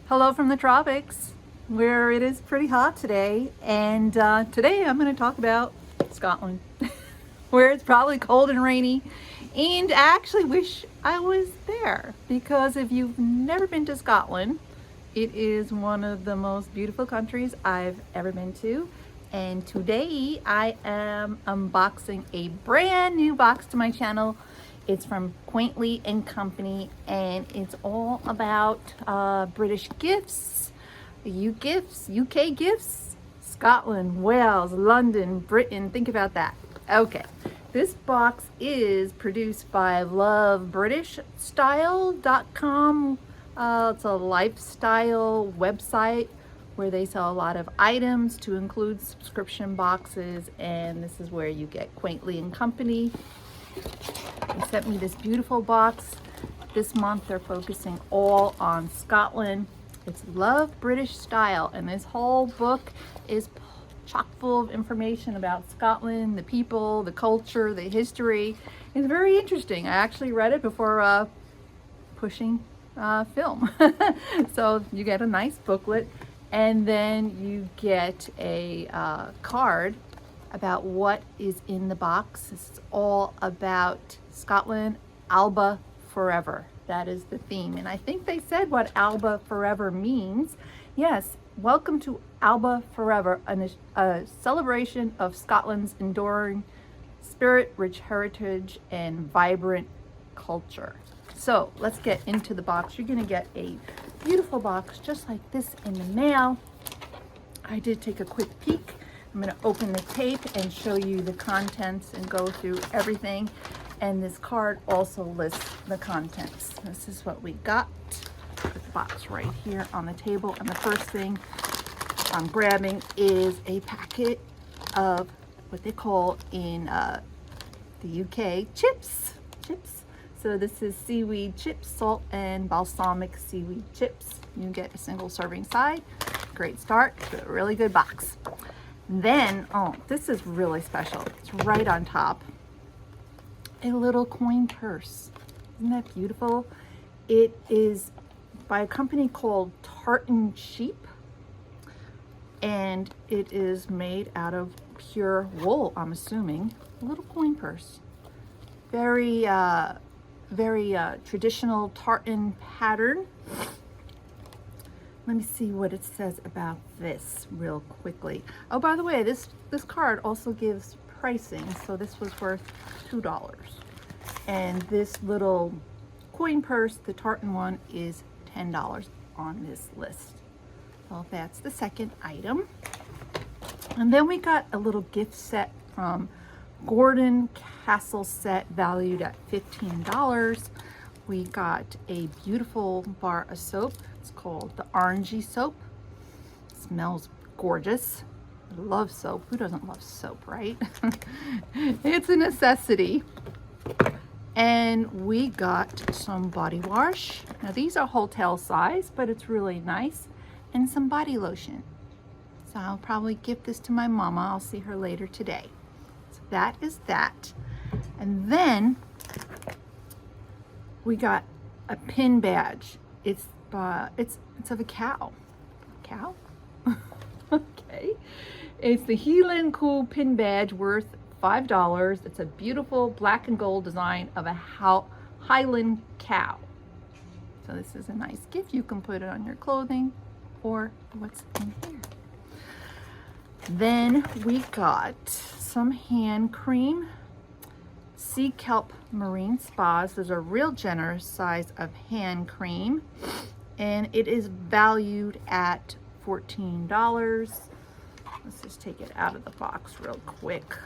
Hello from the tropics, where it is pretty hot today. And today I'm going to talk about Scotland, where it's probably cold and rainy. And I actually wish I was there, because if you've never been to Scotland, it is one of the most beautiful countries I've ever been to. And today I am unboxing a brand new box to my channel. It's from Quaintly and Company, and it's all about British gifts, UK gifts, Scotland, Wales, London, Britain. Think about that. Okay, this box is produced by lovebritishstyle.com. It's a lifestyle website where they sell a lot of items to include subscription boxes, and this is where you get Quaintly and Company. They sent me this beautiful box. This month they're focusing all on Scotland. It's Love British Style, and this whole book is chock full of information about Scotland, the people, the culture, the history. It's very interesting. I actually read it before pushing film. So you get a nice booklet, and then you get a card about what is in the box. It's all about Scotland, Alba Forever. That is the theme. And I think they said what Alba Forever means. Yes, welcome to Alba Forever, a celebration of Scotland's enduring spirit, rich heritage, and vibrant culture. So let's get into the box. You're gonna get a beautiful box just like this in the mail. I did take a quick peek. I'm going to open the tape and show you the contents and go through everything. And this card also lists the contents. This is what we got. Put the box right here on the table. And the first thing I'm grabbing is a packet of what they call in the UK chips. So this is seaweed chips, salt and balsamic seaweed chips. You get a single serving size. Great start to a really good box. Then, oh, this is really special. It's right on top. A little coin purse. Isn't that beautiful? It is by a company called Tartan Sheep, and it is made out of pure wool, I'm assuming. A little coin purse. Very traditional tartan pattern. Let me see what it says about this real quickly. Oh, by the way, this card also gives pricing. So this was worth $2. And this little coin purse, the tartan one, is $10 on this list. So that's the second item. And then we got a little gift set from Gordon Castle set, valued at $15. We got a beautiful bar of soap. It's called the Orangey soap. It smells gorgeous. I love soap. Who doesn't love soap, right? It's a necessity. And we got some body wash. Now these are hotel size, but it's really nice. And some body lotion. So I'll probably give this to my mama. I'll see her later today. So that is that. And then we got a pin badge. It's of a cow. Cow? Okay. It's the Heelan Cool pin badge, worth $5. It's a beautiful black and gold design of a Highland cow. So this is a nice gift. You can put it on your clothing or what's in here. Then we got some hand cream. Sea Kelp Marine Spas. There's a real generous size of hand cream, and it is valued at $14. Let's just take it out of the box real quick.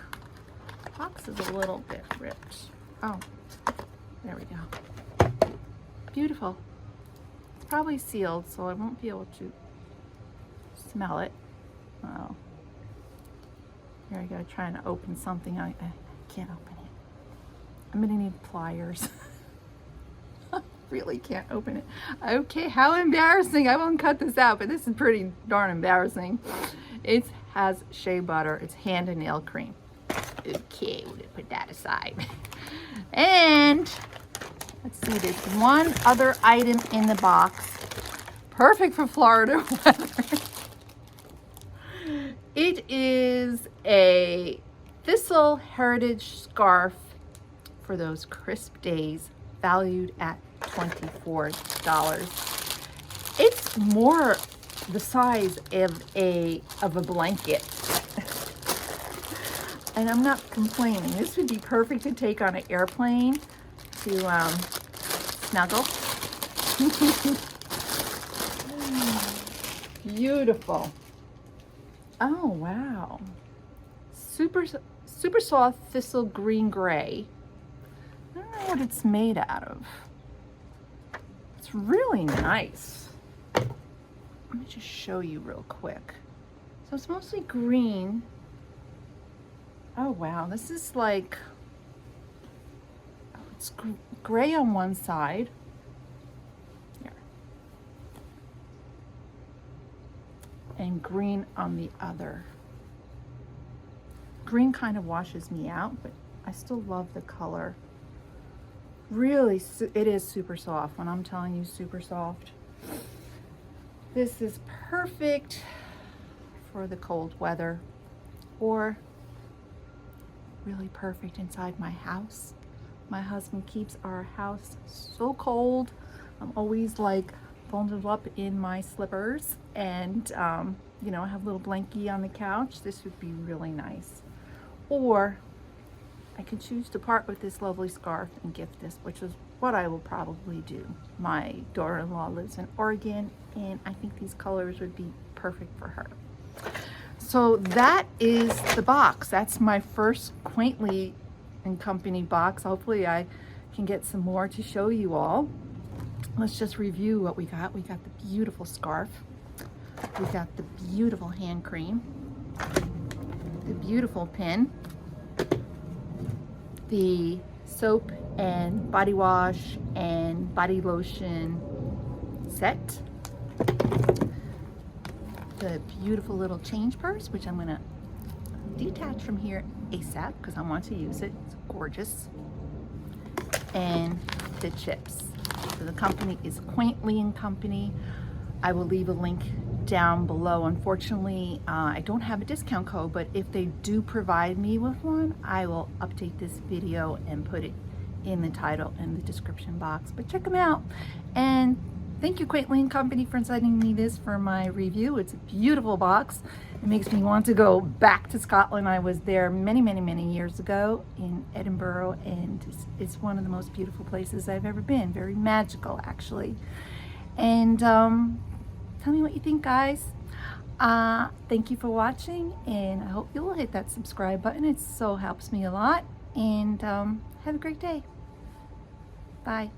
The box is a little bit ripped. Oh, there we go. Beautiful. It's probably sealed, so I won't be able to smell it. Oh, here I go, trying to open something. I can't open it. I'm gonna need pliers. Really can't open it. Okay, how embarrassing. I won't cut this out, but this is pretty darn embarrassing. It has shea butter. It's hand and nail cream. Okay, we're gonna put that aside. And let's see, there's one other item in the box. Perfect for Florida weather. It is a Thistle Heritage scarf for those crisp days, valued at $24. It's more the size of a blanket. And I'm not complaining. This would be perfect to take on an airplane to snuggle. Beautiful. Oh, wow. Super soft thistle green gray. I don't know what it's made out of. It's really nice. Let me just show you real quick. So it's mostly green. Oh, wow. This is like, oh, it's gray on one side. Here. And green on the other. Green kind of washes me out, but I still love the color. Really, it is super soft. When I'm telling you super soft. This is perfect for the cold weather, or really perfect inside my house. My husband keeps our house so cold. I'm always like bundled up in my slippers, and you know, I have a little blankie on the couch. This would be really nice. Or I can choose to part with this lovely scarf and gift this, which is what I will probably do. My daughter-in-law lives in Oregon, and I think these colors would be perfect for her. So that is the box. That's my first Quaintly and Company box. Hopefully I can get some more to show you all. Let's just review what we got. We got the beautiful scarf. We got the beautiful hand cream. The beautiful pin. The soap and body wash and body lotion set. The beautiful little change purse, which I'm gonna detach from here ASAP because I want to use it. It's gorgeous. And the chips. So the company is Quaintly and Company. I will leave a link down below. Unfortunately, I don't have a discount code, but if they do provide me with one, I will update this video and put it in the title and the description box. But check them out. And thank you, Quaintly and Company, for sending me this for my review. It's a beautiful box. It makes me want to go back to Scotland. I was there many, many, many years ago in Edinburgh, and it's one of the most beautiful places I've ever been. Very magical, actually. And tell me what you think, guys. Thank you for watching, and I hope you'll hit that subscribe button. It so helps me a lot. And have a great day. Bye.